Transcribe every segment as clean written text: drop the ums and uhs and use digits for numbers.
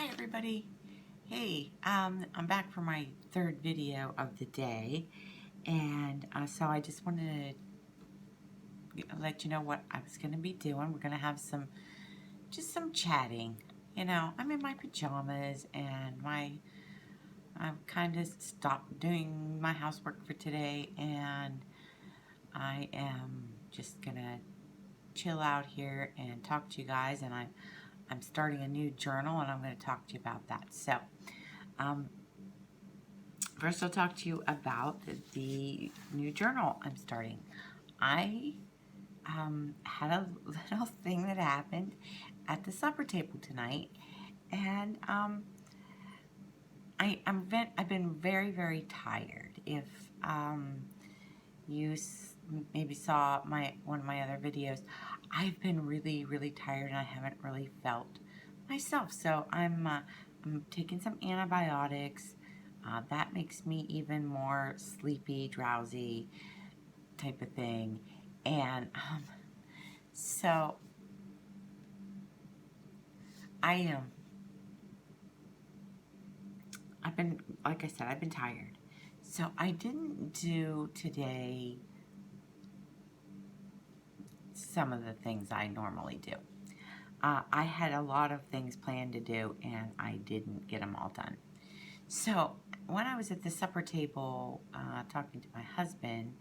Hi everybody. Hey, I'm back for my third video of the day, and so I just wanted to let you know what I was going to be doing. We're going to have some chatting. I'm in my pajamas, and I've kind of stopped doing my housework for today, and I am just going to chill out here and talk to you guys, and I'm starting a new journal, and I'm going to talk to you about that. So, first I'll talk to you about the new journal I'm starting. I had a little thing that happened at the supper table tonight, and I've been very, very tired. If you maybe saw one of my other videos, I've been really, really tired, and I haven't really felt myself. So I'm taking some antibiotics. That makes me even more sleepy, drowsy type of thing. And so I am. I've been, like I said, I've been tired. So I didn't do today some of the things I normally do. I had a lot of things planned to do, and I didn't get them all done. So when I was at the supper table talking to my husband,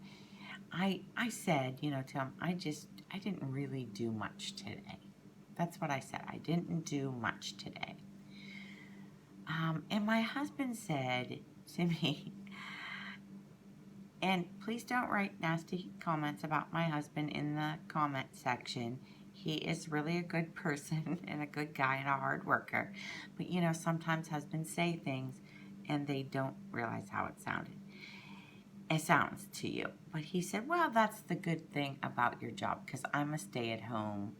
I said, to him, I didn't really do much today. That's what I said. I didn't do much today. And my husband said to me, and please don't write nasty comments about my husband in the comment section. He is really a good person and a good guy and a hard worker. But, sometimes husbands say things and they don't realize how it sounds to you. But he said, well, that's the good thing about your job, because I'm a stay-at-home,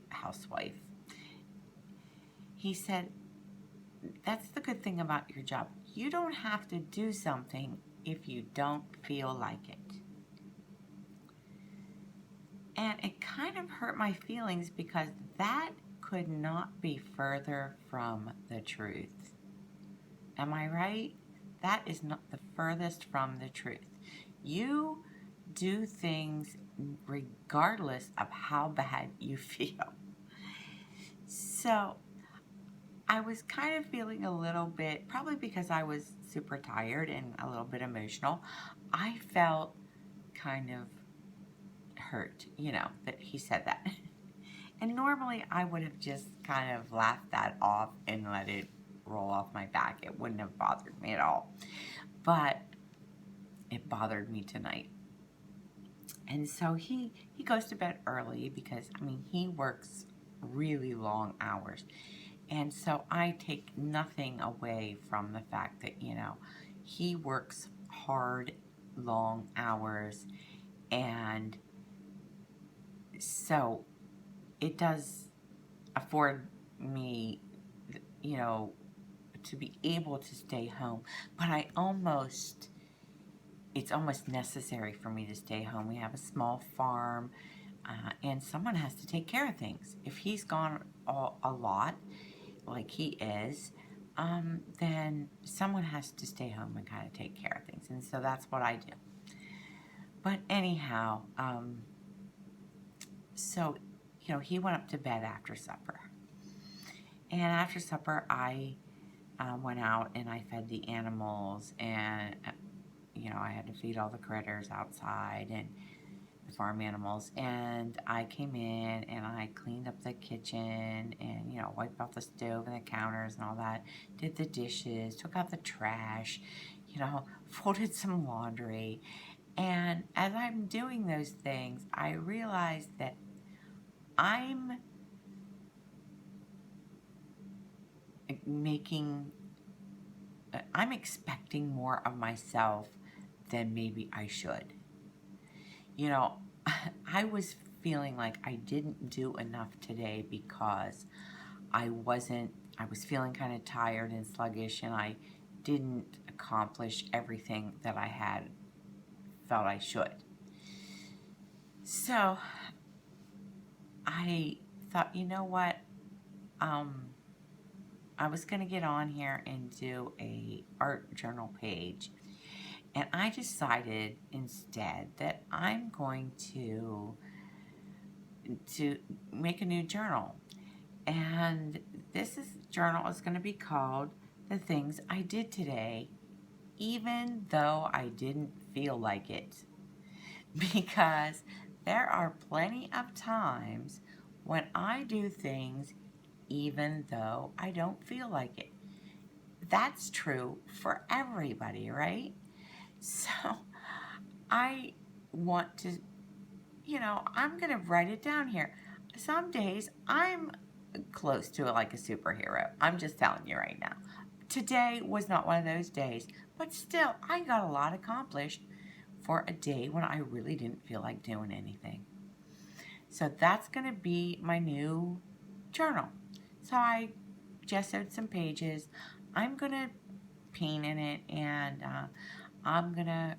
housewife. He said, that's the good thing about your job. You don't have to do something if you don't feel like it. And it kind of hurt my feelings, because that could not be further from the truth. Am I right? That is not the furthest from the truth. You do things regardless of how bad you feel. So I was kind of feeling a little bit, probably because I was super tired and a little bit emotional, I felt kind of hurt, that he said that. And normally I would have just kind of laughed that off and let it roll off my back. It wouldn't have bothered me at all. But it bothered me tonight. And so he goes to bed early, because, he works really long hours. And so I take nothing away from the fact that, he works hard, long hours. And so it does afford me, to be able to stay home. But it's almost necessary for me to stay home. We have a small farm, and someone has to take care of things. If he's gone a lot, like he is, then someone has to stay home and kind of take care of things. And so that's what I do. But anyhow, so, he went up to bed after supper. And after supper, I went out and I fed the animals, and I had to feed all the critters outside and the farm animals. And I came in and I cleaned up the kitchen and, wiped off the stove and the counters and all that. Did the dishes, took out the trash, folded some laundry. And as I'm doing those things, I realized that I'm expecting more of myself than maybe I should. I was feeling like I didn't do enough today, because I was feeling kind of tired and sluggish, and I didn't accomplish everything that I had felt I should. So I thought, you know what? I was going to get on here and do a art journal page. And I decided instead that I'm going to make a new journal. And journal is going to be called The Things I Did Today, even though I didn't feel like it. Because there are plenty of times when I do things even though I don't feel like it. That's true for everybody, right? So I want to, I'm going to write it down here. Some days I'm close to like a superhero. I'm just telling you right now. Today was not one of those days, but still, I got a lot accomplished for a day when I really didn't feel like doing anything. So that's going to be my new journal. So I gessoed some pages. I'm going to paint in it, and I'm going to,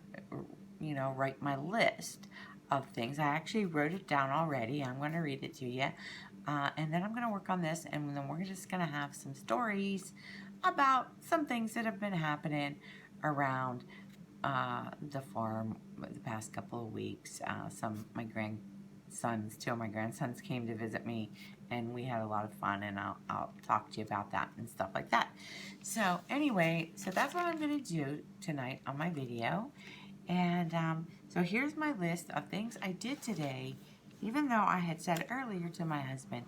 write my list of things. I actually wrote it down already. I'm going to read it to you. And then I'm going to work on this, and then we're just going to have some stories about some things that have been happening around the farm the past couple of weeks. Two of my grandsons came to visit me, and we had a lot of fun, and I'll talk to you about that and stuff like that. So anyway, so that's what I'm going to do tonight on my video. And so here's my list of things I did today, even though I had said earlier to my husband,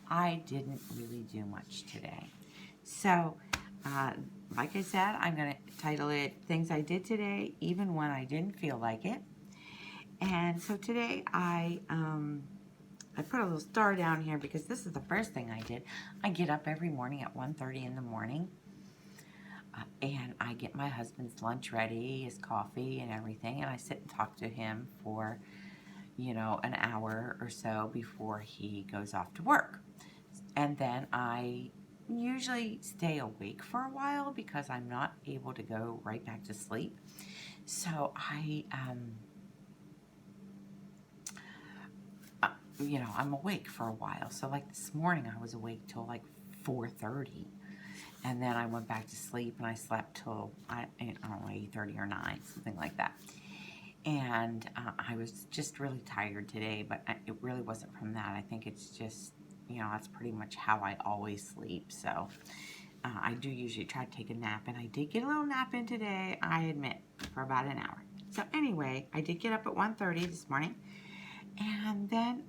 I didn't really do much today. So, like I said, I'm going to title it Things I Did Today, even when I didn't feel like it. And so today I put a little star down here because this is the first thing I did. I get up every morning at 1:30 in the morning. And I get my husband's lunch ready, his coffee and everything, and I sit and talk to him for, an hour or so before he goes off to work. And then I usually stay awake for a while because I'm not able to go right back to sleep. So I'm awake for a while. So like this morning I was awake till like 4:30. And then I went back to sleep, and I slept till, I don't know, 8:30 or 9, something like that. And I was just really tired today, but it really wasn't from that. I think it's just, that's pretty much how I always sleep. So I do usually try to take a nap, and I did get a little nap in today, I admit, for about an hour. So anyway, I did get up at 1:30 this morning, and then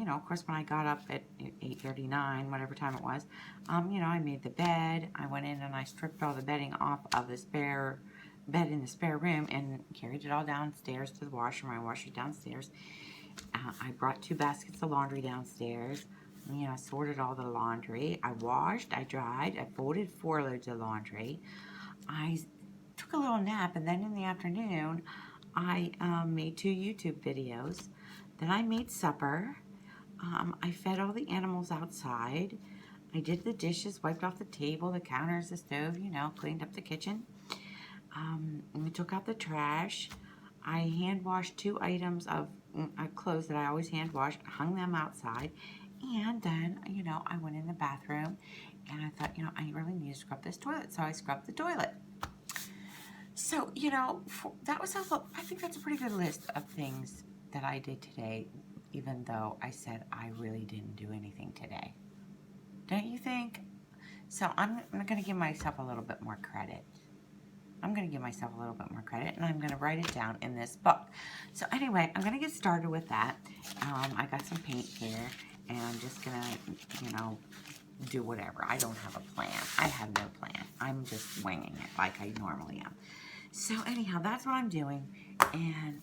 of course, when I got up at 8:39, whatever time it was, I made the bed. I went in and I stripped all the bedding off of the spare bed in the spare room and carried it all downstairs to the washer. My washer's downstairs. I brought 2 baskets of laundry downstairs. I sorted all the laundry. I washed, I dried, I folded 4 loads of laundry. I took a little nap, and then in the afternoon, I made 2 YouTube videos. Then I made supper. I fed all the animals outside. I did the dishes, wiped off the table, the counters, the stove, cleaned up the kitchen. We took out the trash. I hand washed 2 items of clothes that I always hand wash, hung them outside. And then, I went in the bathroom, and I thought, I really need to scrub this toilet. So I scrubbed the toilet. So, that was I think that's a pretty good list of things that I did today, even though I said I really didn't do anything today. Don't you think? So I'm going to give myself a little bit more credit. And I'm going to write it down in this book. So anyway, I'm going to get started with that. I got some paint here, and I'm just going to, do whatever. I don't have a plan. I have no plan. I'm just winging it like I normally am. So anyhow, that's what I'm doing. And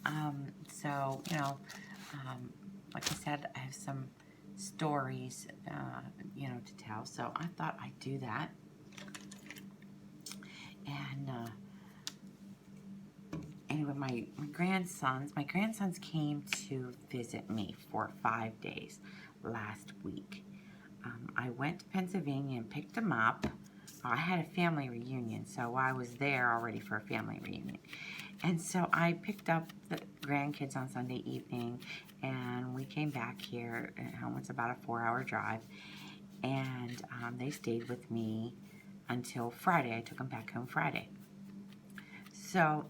like I said, I have some stories, to tell. So I thought I'd do that. And anyway, my grandsons came to visit me for 5 days last week. I went to Pennsylvania and picked them up. I had a family reunion, so I was there already for a family reunion. And so I picked up the grandkids on Sunday evening, and we came back here. It's about a 4-hour drive. and they stayed with me until Friday. I took them back home Friday. So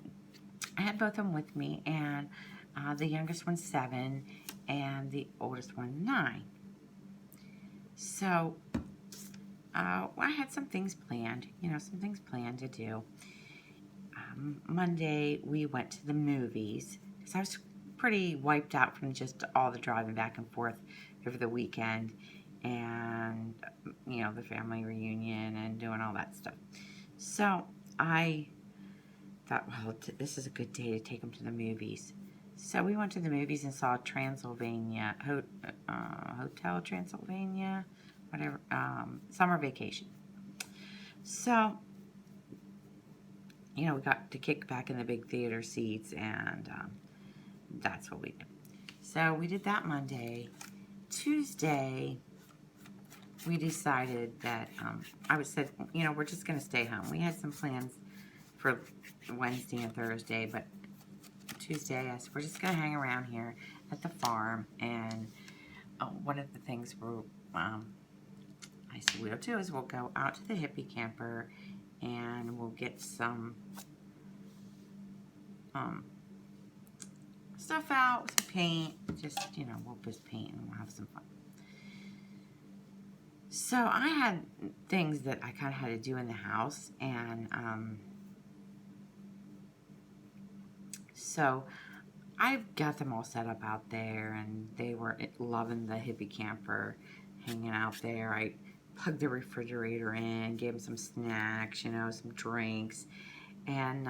I had both of them with me, and the youngest one's 7, and the oldest one 9. So I had some things planned, to do. Monday, we went to the movies, because I was pretty wiped out from just all the driving back and forth over the weekend, and, the family reunion and doing all that stuff. So I thought, well, this is a good day to take them to the movies. So we went to the movies and saw Transylvania, Hotel Transylvania, whatever, Summer Vacation. So, we got to kick back in the big theater seats, and that's what we did. So we did that Monday. Tuesday, we decided that, I said, we're just going to stay home. We had some plans for Wednesday and Thursday, but Tuesday, I said, we're just going to hang around here at the farm, and one of the things I said we'll do is we'll go out to the Hippie Camper, and we'll get some stuff out, some paint, just, we'll just paint and we'll have some fun. So I had things that I kind of had to do in the house, and so I got them all set up out there, and they were loving the Hippie Camper, hanging out there. I plugged the refrigerator in, gave them some snacks, some drinks, and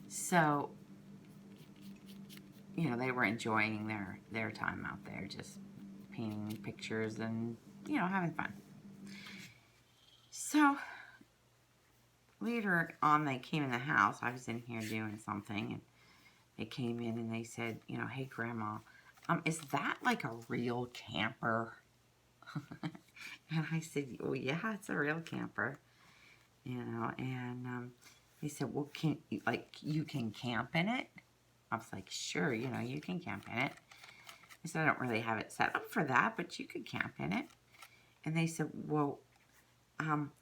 so, they were enjoying their time out there, just painting pictures and, having fun. So later on, they came in the house. I was in here doing something, and they came in and they said, hey, Grandma, is that like a real camper? And I said, well, yeah, it's a real camper, and they said, well, you can camp in it? I was like, sure, you can camp in it. I said, I don't really have it set up for that, but you could camp in it. And they said, well,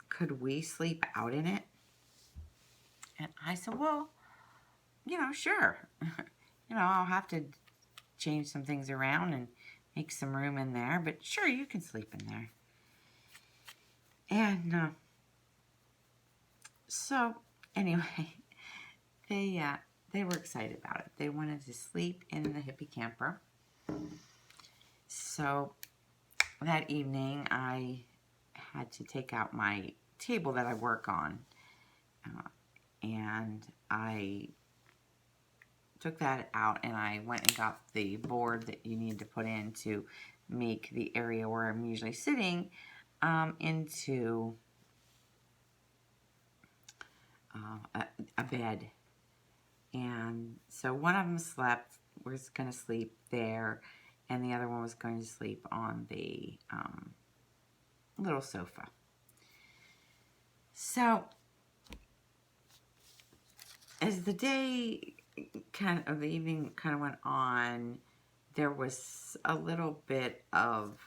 could we sleep out in it? And I said, well, sure. I'll have to change some things around and make some room in there, but sure, you can sleep in there. And so anyway, they were excited about it. They wanted to sleep in the Hippie Camper. So that evening, I had to take out my table that I work on, and I took that out, and I went and got the board that you need to put in to make the area where I'm usually sitting into a bed. And so one of them was going to sleep there, and the other one was going to sleep on the little sofa. So as the day the evening kind of went on, there was a little bit of,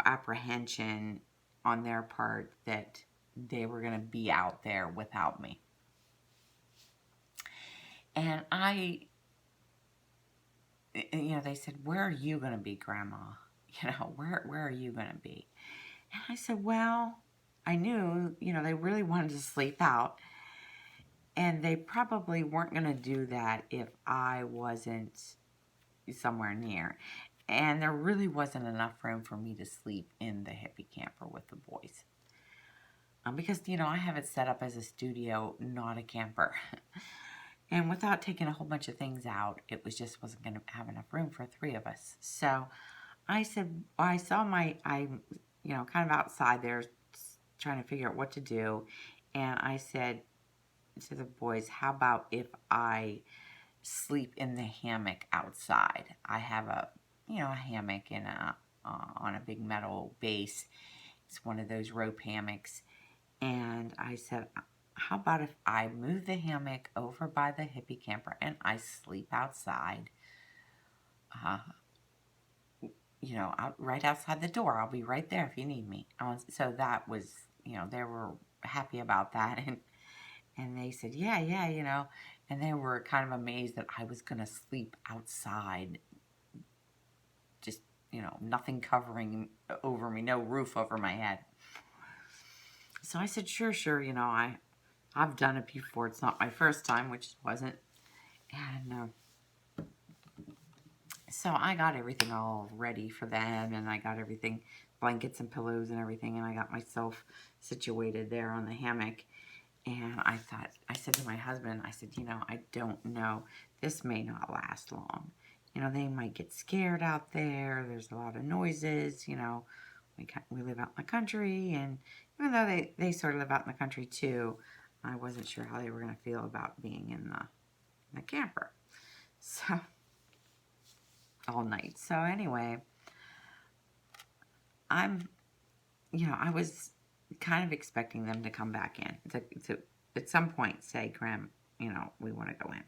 apprehension on their part that they were going to be out there without me. And they said, where are you going to be, Grandma? Where are you going to be? And I said, well, I knew, they really wanted to sleep out. And they probably weren't going to do that if I wasn't somewhere near. And there really wasn't enough room for me to sleep in the Hippie Camper with the boys. Because, I have it set up as a studio, not a camper. And without taking a whole bunch of things out, it wasn't going to have enough room for 3 of us. So I said, I saw I'm kind of outside there trying to figure out what to do. And I said to the boys, how about if I sleep in the hammock outside? I have a hammock on a big metal base. It's one of those rope hammocks. And I said, how about if I move the hammock over by the Hippie Camper and I sleep outside out right outside the door. I'll be right there if you need me. So that was, they were happy about that. And they said, yeah, yeah, and they were kind of amazed that I was going to sleep outside, just, nothing covering over me, no roof over my head. So I said, sure, sure, I've done it before. It's not my first time, which it wasn't. And so I got everything all ready for them, and I got everything, blankets and pillows and everything, and I got myself situated there on the hammock. And I said to my husband, I said, I don't know. This may not last long. They might get scared out there. There's a lot of noises, we live out in the country, and even though they sort of live out in the country too, I wasn't sure how they were going to feel about being in the camper. So, all night. So anyway, I was kind of expecting them to come back in, to at some point say, Graham, we want to go in.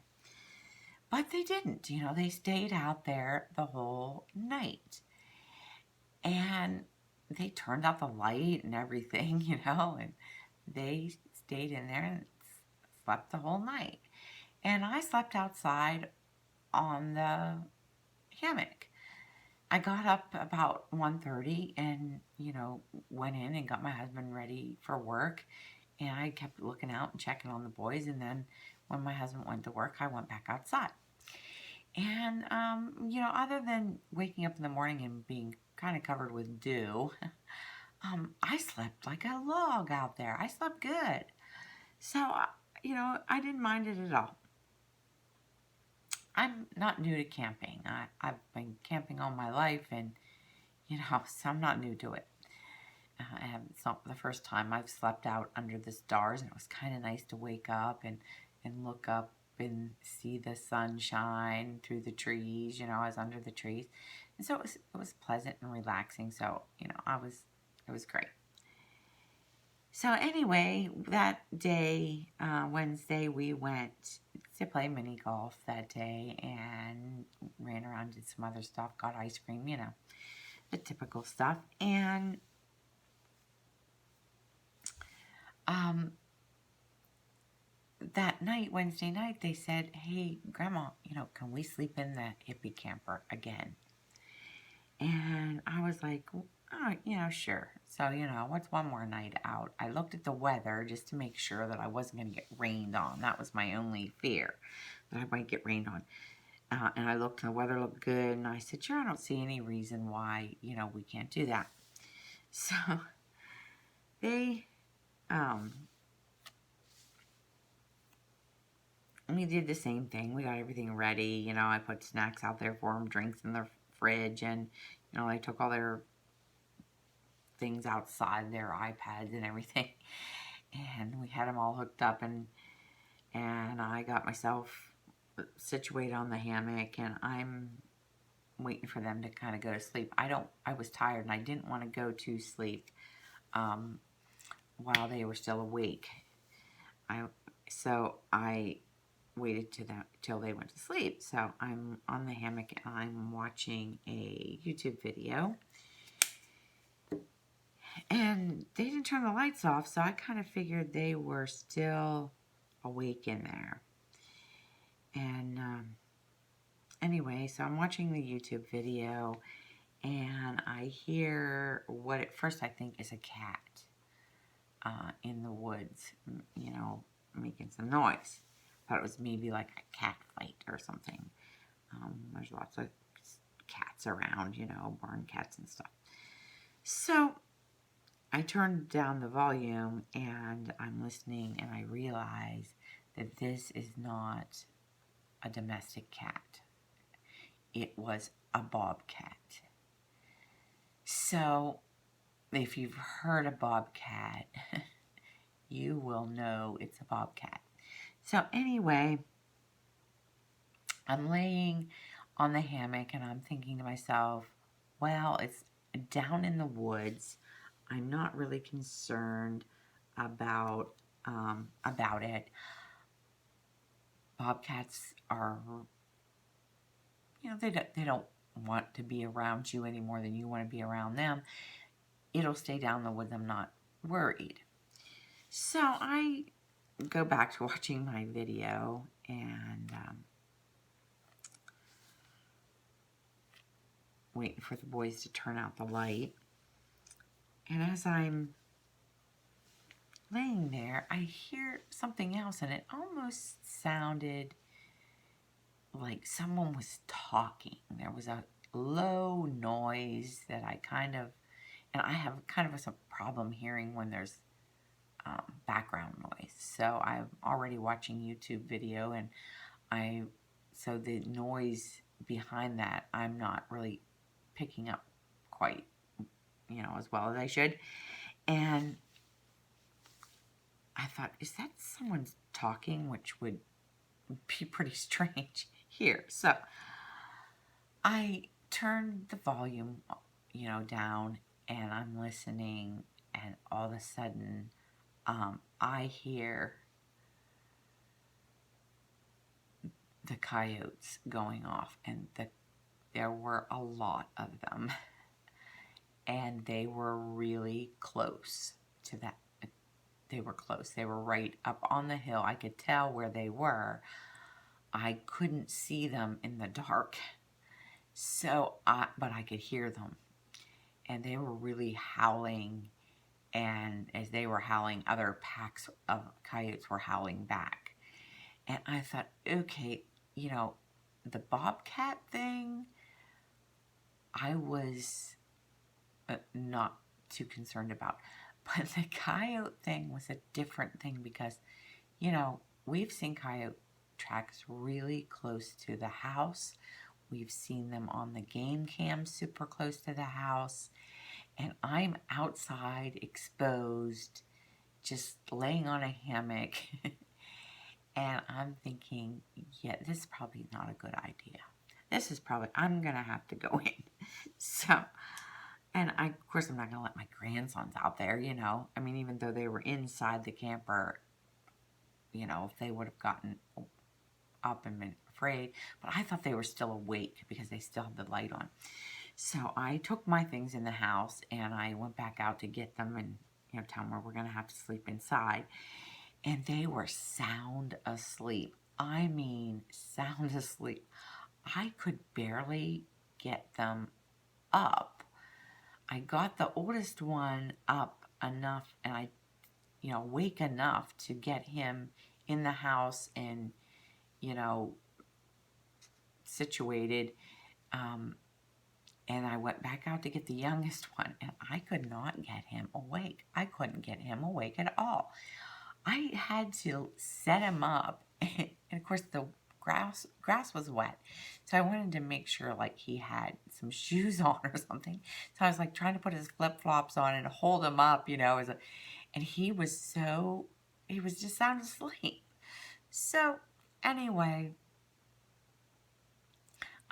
But they didn't, they stayed out there the whole night. And they turned out the light and everything, and they stayed in there and slept the whole night. And I slept outside on the hammock. I got up about 1:30 and, went in and got my husband ready for work. And I kept looking out and checking on the boys. And then when my husband went to work, I went back outside. And, other than waking up in the morning and being kind of covered with dew, I slept like a log out there. I slept good. So, I didn't mind it at all. I'm not new to camping. I've been camping all my life, and, so I'm not new to it. It's not the first time I've slept out under the stars, and it was kind of nice to wake up and look up and see the sunshine through the trees. I was under the trees, and so it was pleasant and relaxing. So it was great. So anyway, that day, Wednesday, we went to play mini golf that day and ran around, did some other stuff, got ice cream, the typical stuff. And that night, Wednesday night, they said, hey, Grandma, can we sleep in the Hippie Camper again? And I was like, oh, sure. So, what's one more night out? I looked at the weather just to make sure that I wasn't going to get rained on. That was my only fear, that I might get rained on. And I looked, and the weather looked good, and I said, sure, I don't see any reason why, we can't do that. So, we did the same thing. We got everything ready. I put snacks out there for them, drinks in the fridge, and, they took all their things outside, their iPads and everything. And we had them all hooked up, and I got myself situated on the hammock, and I'm waiting for them to kind of go to sleep. I was tired, and I didn't want to go to sleep while they were still awake. So I waited till they went to sleep. So I'm on the hammock, and I'm watching a YouTube video. And they didn't turn the lights off, so I kind of figured they were still awake in there. And anyway, so I'm watching the YouTube video, and I hear what at first I think is a cat in the woods, making some noise. I thought it was maybe like a cat fight or something. There's lots of cats around, barn cats and stuff. So I turned down the volume, and I'm listening, and I realize that this is not a domestic cat. It was a bobcat. So if you've heard a bobcat, you will know it's a bobcat. So anyway, I'm laying on the hammock, and I'm thinking to myself, well, it's down in the woods. I'm not really concerned about it. Bobcats are, they don't want to be around you any more than you want to be around them, it'll stay down the woods. I'm not worried. So I go back to watching my video and waiting for the boys to turn out the light. And as I'm laying there, I hear something else, and it almost sounded like someone was talking. There was a low noise that I and I have kind of a problem hearing when there's background noise. So I'm already watching YouTube video, and so the noise behind that, I'm not really picking up quite, as well as I should. And I thought, is that someone talking, which would be pretty strange here. So I turned the volume, down, and I'm listening, and all of a sudden, I hear the coyotes going off, and there were a lot of them, and they were really close to that. They were close. They were right up on the hill. I could tell where they were. I couldn't see them in the dark, but I could hear them, and they were really howling. And as they were howling, other packs of coyotes were howling back. And I thought, okay, the bobcat thing, I was not too concerned about. But the coyote thing was a different thing because, we've seen coyote tracks really close to the house. We've seen them on the game cam super close to the house. And I'm outside, exposed, just laying on a hammock. And I'm thinking, yeah, this is probably not a good idea. I'm going to have to go in. So, and of course, I'm not going to let my grandsons out there, I mean, even though they were inside the camper, if they would have gotten up and been afraid. But I thought they were still awake because they still had the light on. So I took my things in the house, and I went back out to get them and, tell them we're going to have to sleep inside. And they were sound asleep. I mean, sound asleep. I could barely get them up. I got the oldest one up enough, and I, awake enough to get him in the house and, situated. And I went back out to get the youngest one, and I could not get him awake. I couldn't get him awake at all. I had to set him up, and of course the grass was wet, so I wanted to make sure like he had some shoes on or something. So I was like trying to put his flip-flops on and hold him up, and he was just sound asleep. So anyway,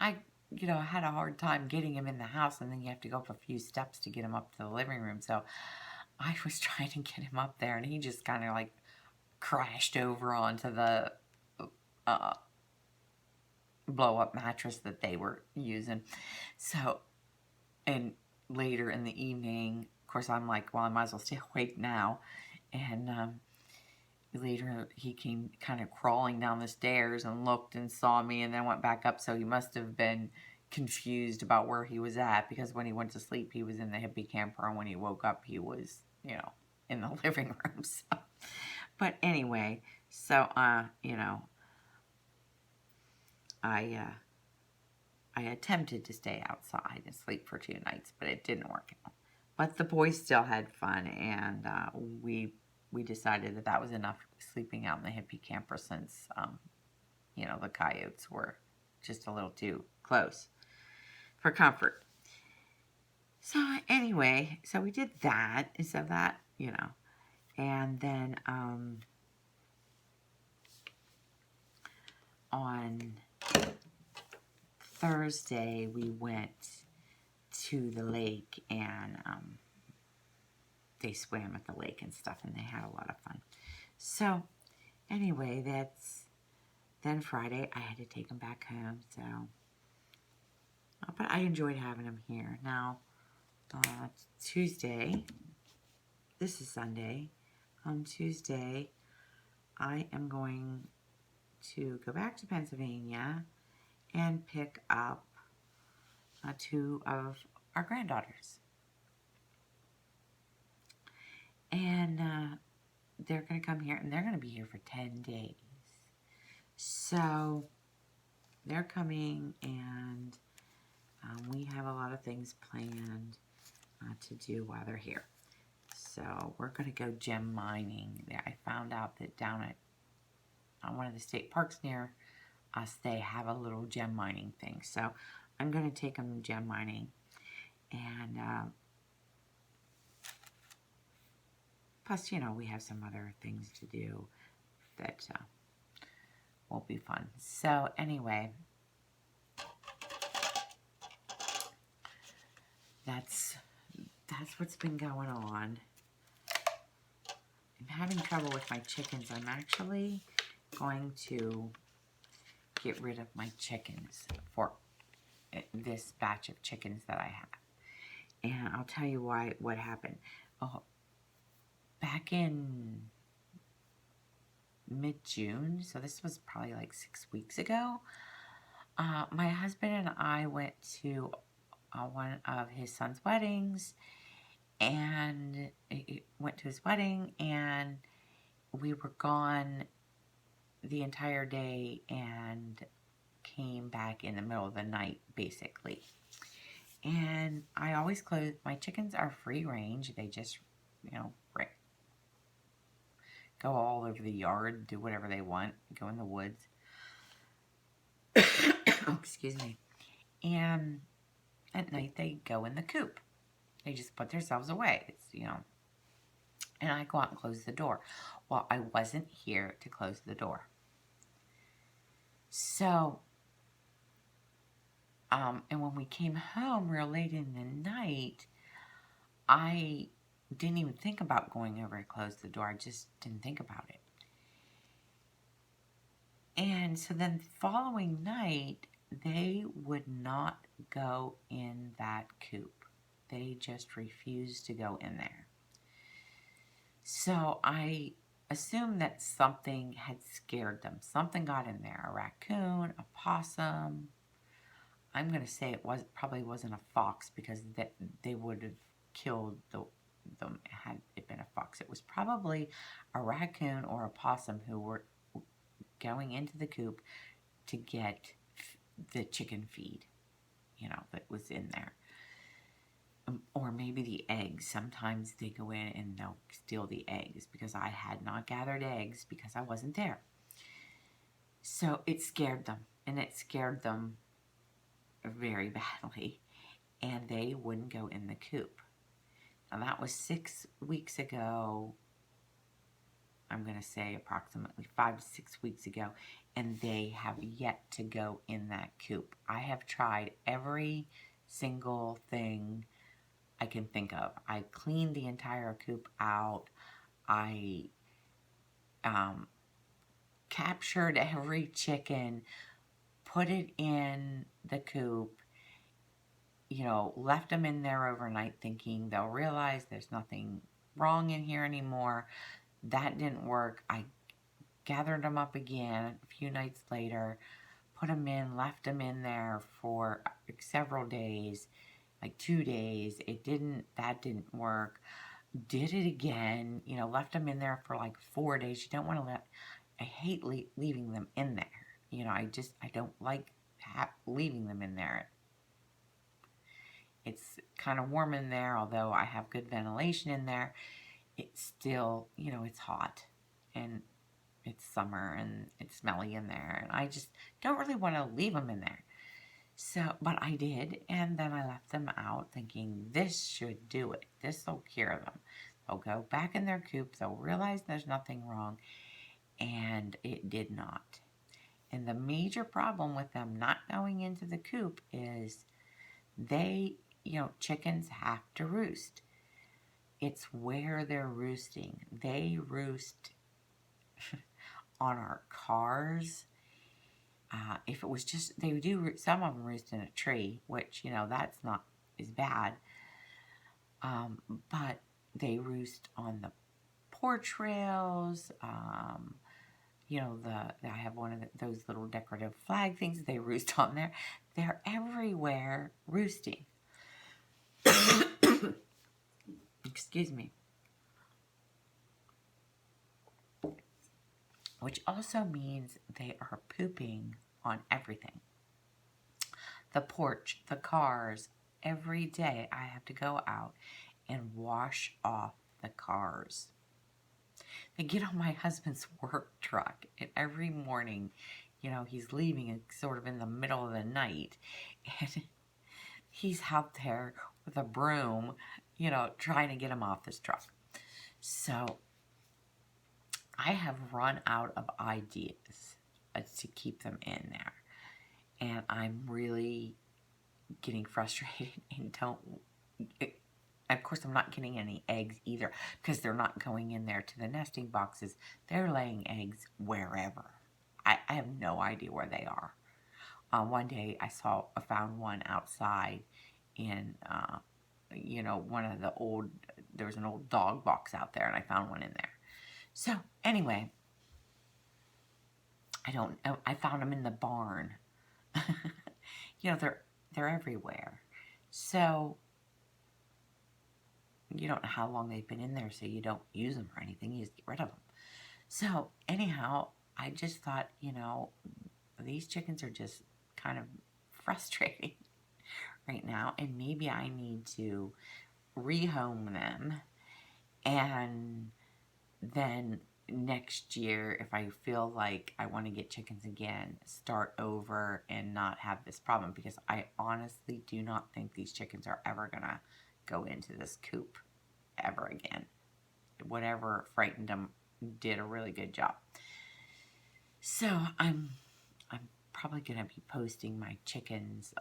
I had a hard time getting him in the house, and then you have to go up a few steps to get him up to the living room. So I was trying to get him up there, and he just kind of like crashed over onto the blow-up mattress that they were using. So, and later in the evening, of course, I'm like, well, I might as well stay awake now. And later, he came kind of crawling down the stairs and looked and saw me and then went back up. So he must have been confused about where he was at, because when he went to sleep, he was in the Hippie Camper, and when he woke up, he was, in the living room. So, but anyway, so, I attempted to stay outside and sleep for 2 nights, but it didn't work out. But the boys still had fun, and we decided that was enough sleeping out in the Hippie Camper since, the coyotes were just a little too close for comfort. So anyway, so we did that. And so that, and then on Thursday we went to the lake, and they swam at the lake and stuff, and they had a lot of fun. So anyway, then Friday I had to take them back home. So But I enjoyed having them here. Now, Tuesday, this is Sunday. On Tuesday, I am going to go back to Pennsylvania and pick up two of our granddaughters. And they're going to come here, and they're going to be here for 10 days. So they're coming, and we have a lot of things planned to do while they're here. So we're going to go gem mining. I found out that down at one of the state parks near us, they have a little gem mining thing. So I'm going to take them gem mining. And plus, you know, we have some other things to do that will be fun. So anyway, that's what's been going on. I'm having trouble with my chickens. I'm actually going to get rid of my chickens for this batch of chickens that I have. And I'll tell you what happened. Oh, back in mid-June, so this was probably like 6 weeks ago, my husband and I went to one of his son's weddings, and went to his wedding, and we were gone the entire day and came back in the middle of the night, basically. And I always close, my chickens are free range. They just, you know, go all over the yard, do whatever they want, go in the woods. Oh, excuse me. And at night they go in the coop. They just put themselves away. It's, you know, and I go out and close the door. Well, I wasn't here to close the door. So, and when we came home real late in the night, I didn't even think about going over and close the door. I just didn't think about it. And so then the following night, they would not go in that coop. They just refused to go in there. So I assumed that something had scared them. Something got in there. A raccoon, a possum. I'm going to say probably wasn't a fox, because they would have killed them had it been a fox. It was probably a raccoon or a possum who were going into the coop to get the chicken feed, you know, that was in there. Or maybe the eggs. Sometimes they go in and they'll steal the eggs, because I had not gathered eggs because I wasn't there. So it scared them, and it scared them very badly, and they wouldn't go in the coop. Now that was 6 weeks ago. I'm going to say approximately 5 to 6 weeks ago, and they have yet to go in that coop. I have tried every single thing I can think of. I cleaned the entire coop out. I captured every chicken, put it in the coop, you know, left them in there overnight thinking they'll realize there's nothing wrong in here anymore. That didn't work. I gathered them up again a few nights later, put them in, left them in there for several days, like 2 days. That didn't work. Did it again, you know, left them in there for like 4 days. You don't want to I hate leaving them in there. You know, I don't like leaving them in there. It's kind of warm in there, although I have good ventilation in there. It's still, you know, it's hot, and it's summer, and it's smelly in there, and I just don't really want to leave them in there. So, but I did, and then I left them out thinking this should do it. This will cure them. They'll go back in their coop. They'll realize there's nothing wrong, and it did not. And the major problem with them not going into the coop is chickens have to roost. It's where they're roosting. They roost on our cars. If it was just, they do, some of them roost in a tree, which, that's not as bad. But they roost on the porch rails. I have one of those little decorative flag things. They roost on there. They're everywhere roosting. Excuse me. Which also means they are pooping on everything. The porch, the cars. Every day I have to go out and wash off the cars. They get on my husband's work truck, and every morning, he's leaving sort of in the middle of the night, and he's out there with a broom, trying to get him off this truck. So I have run out of ideas to keep them in there, and I'm really getting frustrated and of course, I'm not getting any eggs either because they're not going in there to the nesting boxes. They're laying eggs wherever. I have no idea where they are. One day I found one outside in, one of the there was an old dog box out there, and I found one in there. So anyway, I found them in the barn. They're everywhere. So you don't know how long they've been in there, so you don't use them or anything. You just get rid of them. So anyhow, I just thought, these chickens are just kind of frustrating right now, and maybe I need to rehome them, and then next year, if I feel like I want to get chickens again, start over and not have this problem, because I honestly do not think these chickens are ever gonna go into this coop ever again. Whatever frightened them did a really good job. So I'm probably gonna be posting my chickens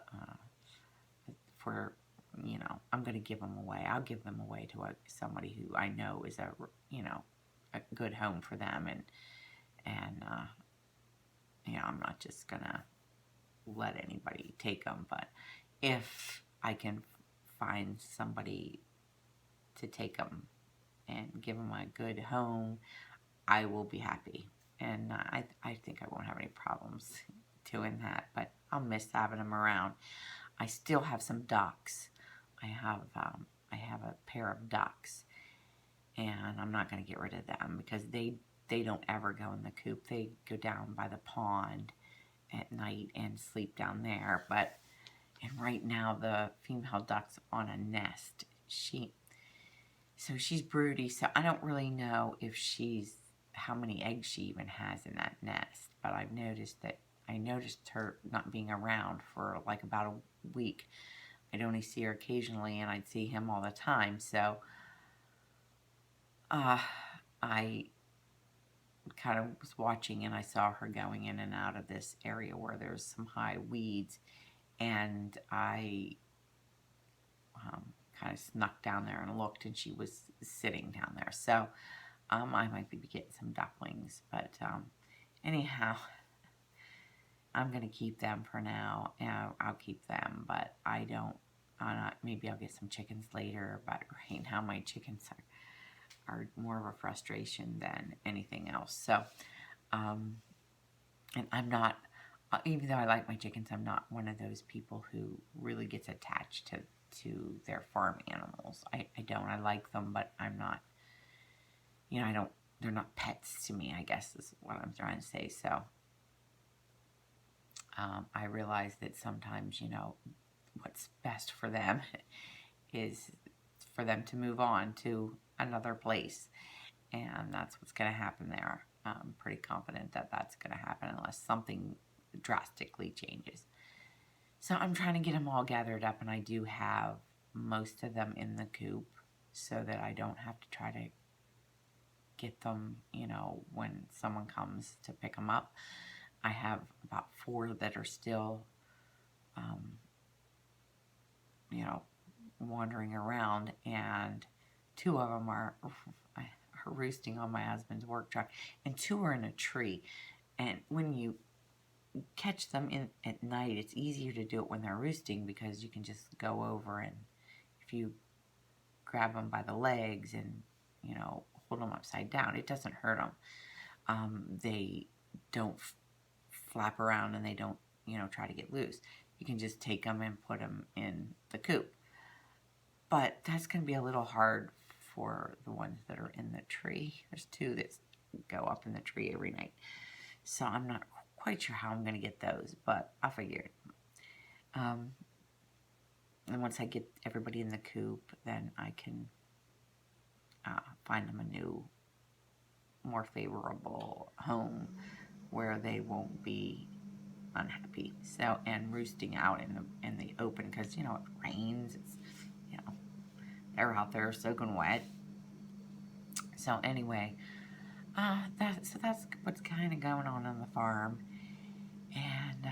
for, I'm gonna give them away. I'll give them away to somebody who I know is a good home for them, and I'm not just gonna let anybody take them, but if I can find somebody to take them and give them a good home, I will be happy. And I think I won't have any problems doing that, but I'll miss having them around. I still have some ducks. I have a pair of ducks, and I'm not going to get rid of them because they don't ever go in the coop. They go down by the pond at night and sleep down there. And right now the female duck's on a nest. So she's broody, so I don't really know how many eggs she even has in that nest. But I noticed her not being around for like about a week. I'd only see her occasionally, and I'd see him all the time. So I kind of was watching, and I saw her going in and out of this area where there's some high weeds, and I kind of snuck down there and looked, and she was sitting down there. So I might be getting some ducklings, but anyhow, I'm going to keep them for now, and I'll keep them, but maybe I'll get some chickens later, but right now my chickens are more of a frustration than anything else. So, and I'm not, even though I like my chickens, I'm not one of those people who really gets attached to their farm animals. I don't. I like them, but I'm not, they're not pets to me, I guess is what I'm trying to say. So, I realize that sometimes, what's best for them is for them to move on to another place, and that's what's going to happen there. I'm pretty confident that that's going to happen unless something drastically changes. So I'm trying to get them all gathered up, and I do have most of them in the coop so that I don't have to try to get them, when someone comes to pick them up. I have about 4 that are still, wandering around, and 2 of them are roosting on my husband's work truck, and 2 are in a tree. And when you catch them at night, it's easier to do it when they're roosting because you can just go over and if you grab them by the legs and, hold them upside down, it doesn't hurt them. They don't flap around and they don't, try to get loose. You can just take them and put them in the coop. But that's going to be a little hard for the ones that are in the tree. There's 2 that go up in the tree every night. So I'm not quite sure how I'm going to get those, but I'll figure it. And once I get everybody in the coop, then I can find them a new, more favorable home where they won't be unhappy. So, and roosting out in the open because it rains. It's they're out there soaking wet. So anyway, that's what's kind of going on the farm, and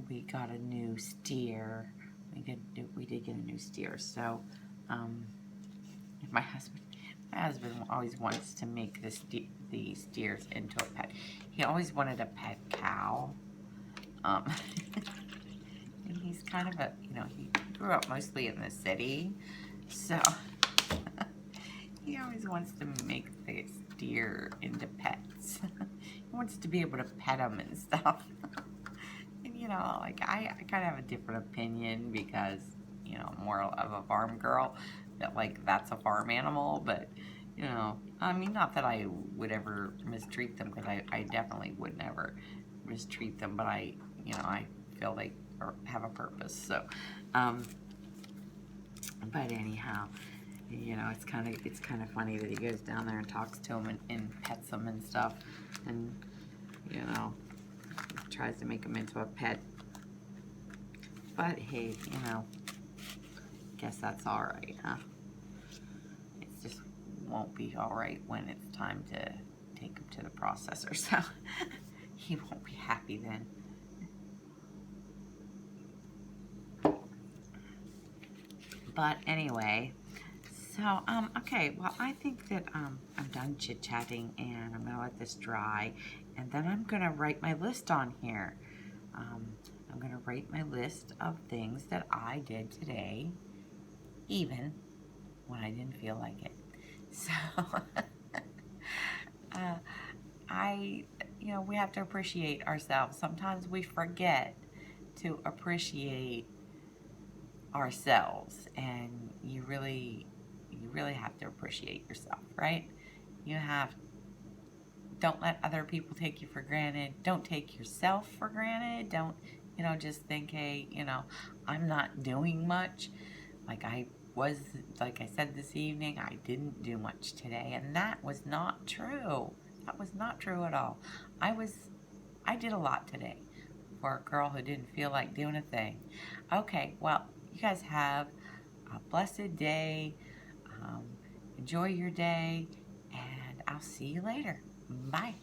we got a new steer. We did get a new steer. So, my husband always wants to make the steers into a pet. He always wanted a pet cow. And he's kind of he grew up mostly in the city, so he always wants to make the steer into pets. He wants to be able to pet them and stuff. And I kind of have a different opinion because I'm more of a farm girl. That that's a farm animal, but I mean, not that I would ever mistreat them because I definitely would never mistreat them, but I feel they have a purpose. So, but anyhow, it's kind of funny that he goes down there and talks to them and pets them and stuff, and tries to make them into a pet. But hey, guess that's all right, huh? It just won't be all right when it's time to take him to the processor. So he won't be happy then. But anyway, so, okay, well, I think that I'm done chit-chatting, and I'm going to let this dry, and then I'm going to write my list on here. I'm going to write my list of things that I did today, even when I didn't feel like it. So, we have to appreciate ourselves. Sometimes we forget to appreciate ourselves, and you really have to appreciate yourself, right? Don't let other people take you for granted. Don't take yourself for granted. Don't, just think, hey, I'm not doing much. Like I said this evening, I didn't do much today, and that was not true. That was not true at all. I did a lot today for a girl who didn't feel like doing a thing. Okay, well, you guys have a blessed day. Enjoy your day, and I'll see you later. Bye.